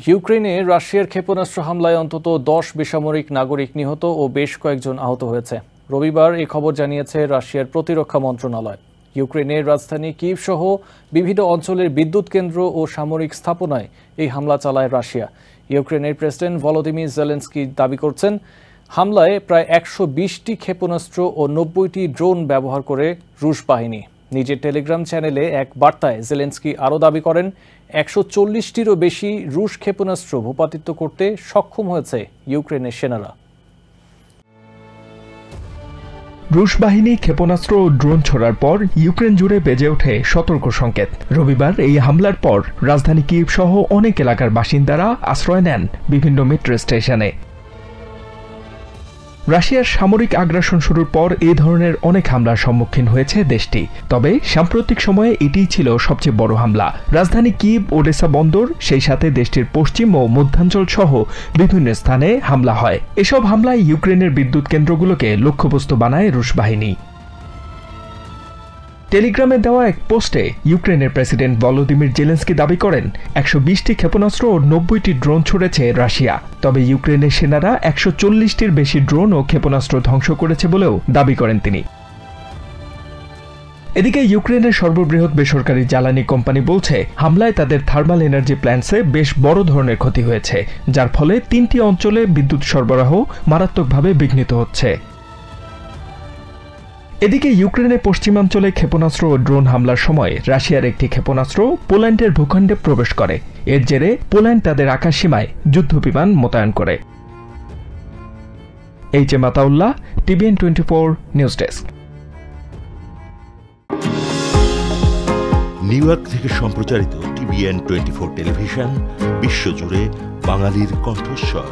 ইউক্রেনে রাশিয়ার ক্ষেপণাস্ত্র হামলায় অন্তত 10 বেসামরিক নাগরিক নিহত ও বেশ কয়েকজন আহত হয়েছে। রবিবার এই খবর জানিয়েছে রাশিয়ার প্রতিরক্ষা মন্ত্রণালয়। ইউক্রেনের রাজধানী কিয়েভ সহ বিভিন্ন অঞ্চলের বিদ্যুৎ কেন্দ্র ও সামরিক স্থাপনায় এই হামলা চালায় রাশিয়া। ইউক্রেনের প্রেসিডেন্ট ভলোদিমির জেলেনস্কি দাবি করছেন, হামলায় প্রায় 120টি ক্ষেপণাস্ত্র ও 90টি ড্রোন ব্যবহার করে রুশ বাহিনী। নিজের টেলিগ্রাম চ্যানেলে এক বার্তায় জেলেনস্কি আরও দাবি করেন, 140টিরও বেশি রুশ ক্ষেপণাস্ত্র ভূপাতিত করতে সক্ষম হয়েছে ইউক্রেনের সেনারা। রুশ বাহিনী ক্ষেপণাস্ত্র ও ড্রোন ছোড়ার পর ইউক্রেন জুড়ে বেজে ওঠে সতর্ক সংকেত। রবিবার এই হামলার পর রাজধানী কিয়েভ সহ অনেক এলাকার বাসিন্দারা আশ্রয় নেন বিভিন্ন মেট্রো স্টেশনে। রাশিয়ার সামরিক আগ্রাসন শুরুর পর এই ধরনের অনেক হামলার সম্মুখীন হয়েছে দেশটি, তবে সাম্প্রতিক সময়ে এটিই ছিল সবচেয়ে বড় হামলা। রাজধানী কিয়েভ, ওডেসা বন্দর, সেই সাথে দেশটির পশ্চিম ও মধ্যাঞ্চল সহ বিভিন্ন স্থানে হামলা হয়। এসব হামলায় ইউক্রেনের বিদ্যুৎ কেন্দ্রগুলোকে লক্ষ্যবস্তু বানায় রুশ বাহিনী। টেলিগ্রামে দেওয়া এক পোস্টে ইউক্রেনের প্রেসিডেন্ট ভলোদিমির জেলেনস্কি দাবি করেন, 120টি ক্ষেপণাস্ত্র ও 90টি ড্রোন ছুড়েছে রাশিয়া। তবে ইউক্রেনের সেনারা 140টির বেশি ড্রোন ও ক্ষেপণাস্ত্র ধ্বংস করেছে বলেও দাবি করেন তিনি। এদিকে ইউক্রেনের সর্ববৃহৎ বেসরকারি জ্বালানি কোম্পানি বলছে, হামলায় তাদের থার্মাল এনার্জি প্ল্যান্টসে বেশ বড় ধরনের ক্ষতি হয়েছে, যার ফলে 3টি অঞ্চলে বিদ্যুৎ সরবরাহ মারাত্মকভাবে বিঘ্নিত হচ্ছে। এদিকে ইউক্রেনের পশ্চিমাঞ্চলে ক্ষেপণাস্ত্র ও ড্রোন হামলার সময় রাশিয়ার একটি ক্ষেপণাস্ত্র পোল্যান্ডের ভূখণ্ডে প্রবেশ করে। এর জেরে পোল্যান্ড তাদের আকাশসীমায় যুদ্ধবিমান মোতায়েন করে। HM. Ataullah, TVN 24 news desk. New York থেকে সম্প্রচারিত টিভিএন 24 টেলিভিশন বিশ্বজুড়ে বাঙালির কণ্ঠস্বর।